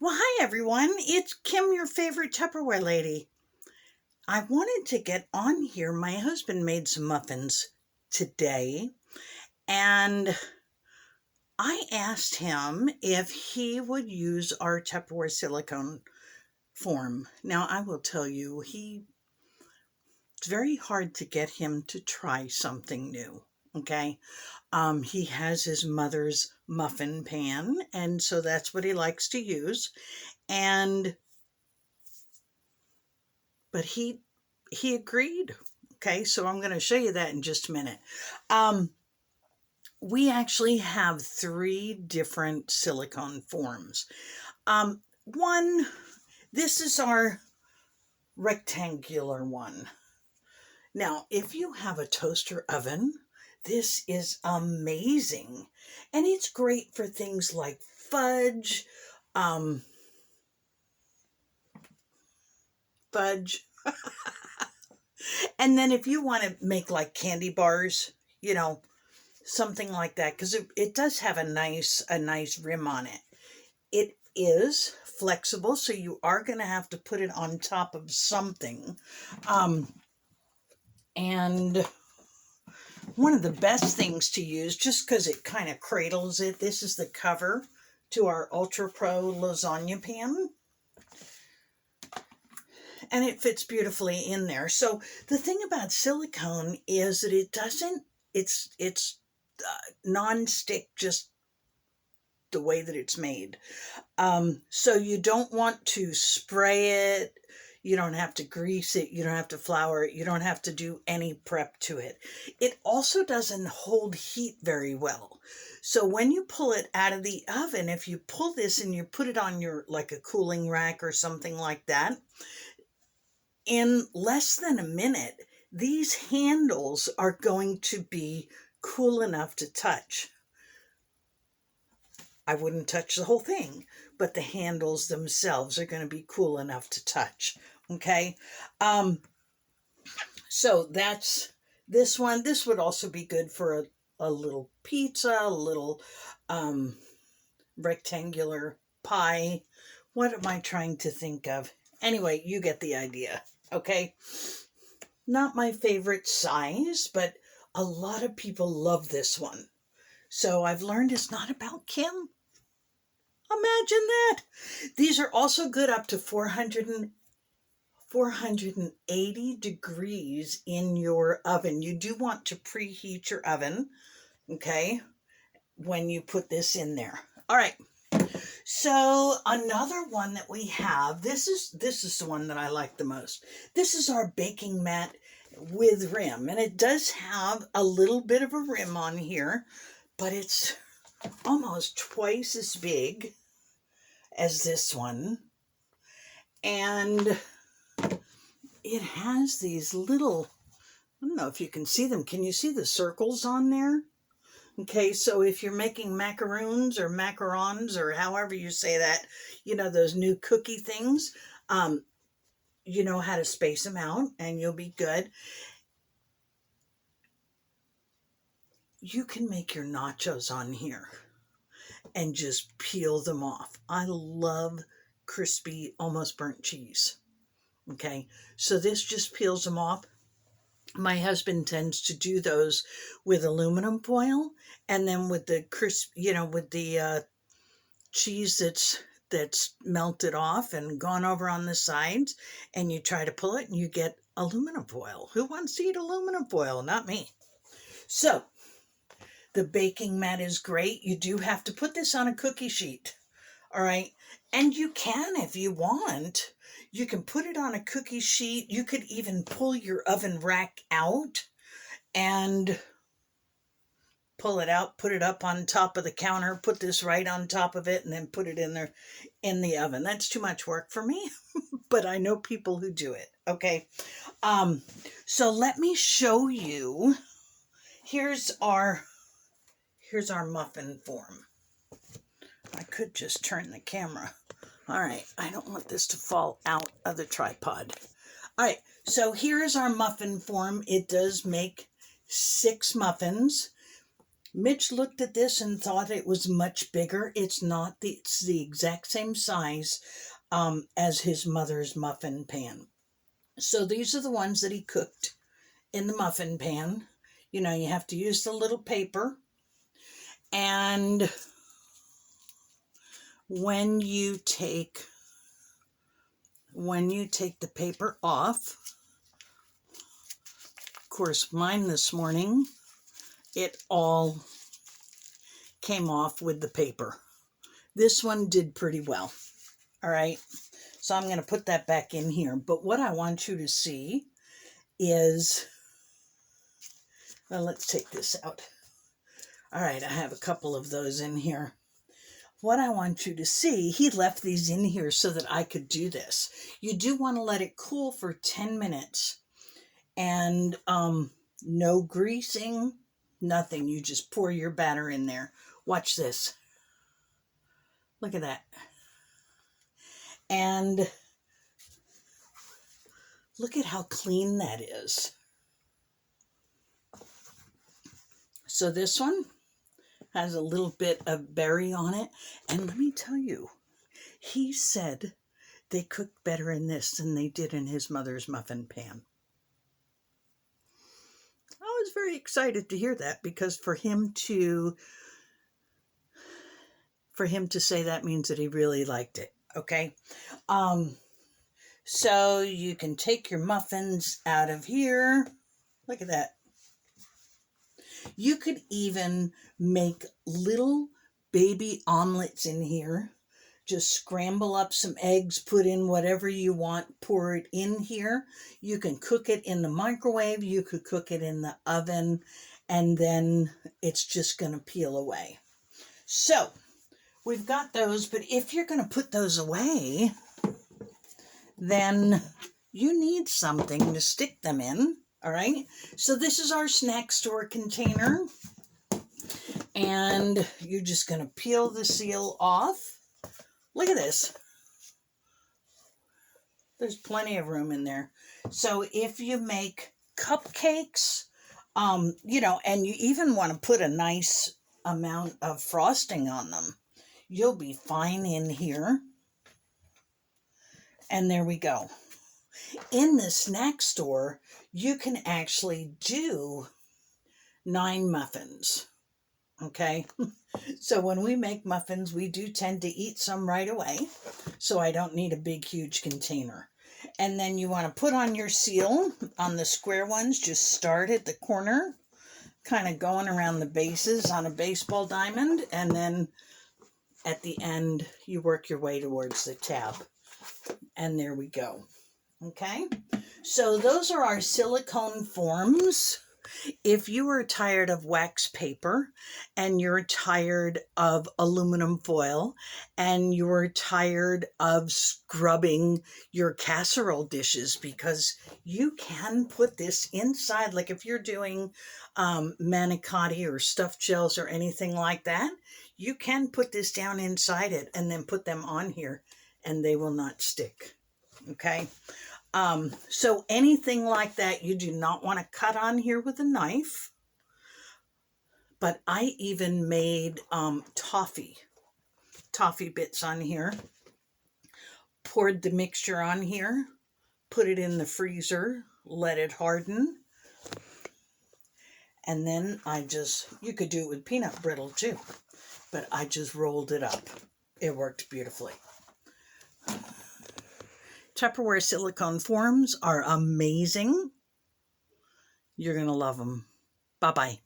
Well, hi everyone. It's Kim, your favorite Tupperware lady. I wanted to get on here. My husband made some muffins today, and I asked him if he would use our Tupperware silicone form. Now, I will tell you, it's very hard to get him to try something new. Okay. He has his mother's muffin pan, and so that's what he likes to use. And but he agreed. Okay, so I'm going to show you that in just a minute. We actually have three different silicone forms. One, this is our rectangular one. Now, if you have a toaster oven, this is amazing. And it's great for things like fudge, fudge. And then if you want to make like candy bars, something like that, because it does have a nice rim on it. It is flexible, so you are going to have to put it on top of something. And one of the best things to use, just because it kind of cradles it, this is the cover to our Ultra Pro lasagna pan. And it fits beautifully in there. So the thing about silicone is that it's non-stick, just the way that it's made. So you don't want to spray it. You don't have to grease it. You don't have to flour it. You don't have to do any prep to it. It also doesn't hold heat very well. So when you pull it out of the oven, if you pull this and you put it on your, like a cooling rack or something like that, in less than a minute, these handles are going to be cool enough to touch. I wouldn't touch the whole thing, but the handles themselves are going to be cool enough to touch. Okay. So that's this one. This would also be good for a little pizza, a little rectangular pie. What am I trying to think of? Anyway, you get the idea. Okay. Not my favorite size, but a lot of people love this one. So I've learned it's not about Kim. Imagine that. These are also good up to 480 degrees in your oven. You do want to preheat your oven, okay, when you put this in there. All right. So another one that we have, this is the one that I like the most. This is our baking mat with rim, and it does have a little bit of a rim on here, but it's almost twice as big as this one. And it has these little, I don't know if you can see them. Can you see the circles on there? Okay, so if you're making macaroons or macarons or however you say that, those new cookie things, you know how to space them out and you'll be good. You can make your nachos on here and just peel them off. I love crispy, almost burnt cheese. Okay, so this just peels them off. My husband tends to do those with aluminum foil, and then with the with the cheese that's melted off and gone over on the sides, and you try to pull it and you get aluminum foil. Who wants to eat aluminum foil? Not me. So the baking mat is great. You do have to put this on a cookie sheet. All right. And you can, if you want, you can put it on a cookie sheet. You could even pull your oven rack out and pull it out, put it up on top of the counter, put this right on top of it, and then put it in there in the oven. That's too much work for me, but I know people who do it. Okay. So let me show you. Here's our muffin form. I could just turn the camera. All right, I don't want this to fall out of the tripod. All right, so here is our muffin form. It does make 6 muffins. Mitch looked at this and thought it was much bigger. It's not. It's the exact same size as his mother's muffin pan. So these are the ones that he cooked in the muffin pan. You know, you have to use the little paper. And when you take the paper off, of course, mine this morning, it all came off with the paper. This one did pretty well. All right. So I'm going to put that back in here. But what I want you to see is, well, let's take this out. All right. I have a couple of those in here. What I want you to see, he left these in here so that I could do this. You do want to let it cool for 10 minutes. And no greasing, nothing. You just pour your batter in there. Watch this. Look at that. And look at how clean that is. So this one has a little bit of berry on it. And let me tell you, he said they cooked better in this than they did in his mother's muffin pan. I was very excited to hear that, because for him to say that means that he really liked it. Okay. So you can take your muffins out of here. Look at that. You could even make little baby omelets in here. Just scramble up some eggs, put in whatever you want, pour it in here. You can cook it in the microwave. You could cook it in the oven, and then it's just going to peel away. So we've got those, but if you're going to put those away, then you need something to stick them in. All right. So this is our snack store container, and you're just going to peel the seal off. Look at this. There's plenty of room in there. So if you make cupcakes, you know, and you even want to put a nice amount of frosting on them, you'll be fine in here. And there we go. In the snack store, you can actually do 9 muffins. Okay. So when we make muffins, we do tend to eat some right away. So I don't need a big, huge container. And then you want to put on your seal on the square ones. Just start at the corner, kind of going around the bases on a baseball diamond. And then at the end, you work your way towards the tab. And there we go. Okay. So those are our silicone forms. If you are tired of wax paper, and you're tired of aluminum foil, and you're tired of scrubbing your casserole dishes, because you can put this inside, like if you're doing manicotti or stuffed shells or anything like that, you can put this down inside it and then put them on here and they will not stick. Okay. So anything like that, you do not want to cut on here with a knife. But I even made toffee bits on here. Poured the mixture on here, put it in the freezer, let it harden. And then you could do it with peanut brittle too, but I just rolled it up. It worked beautifully. Tupperware silicone forms are amazing. You're going to love them. Bye-bye.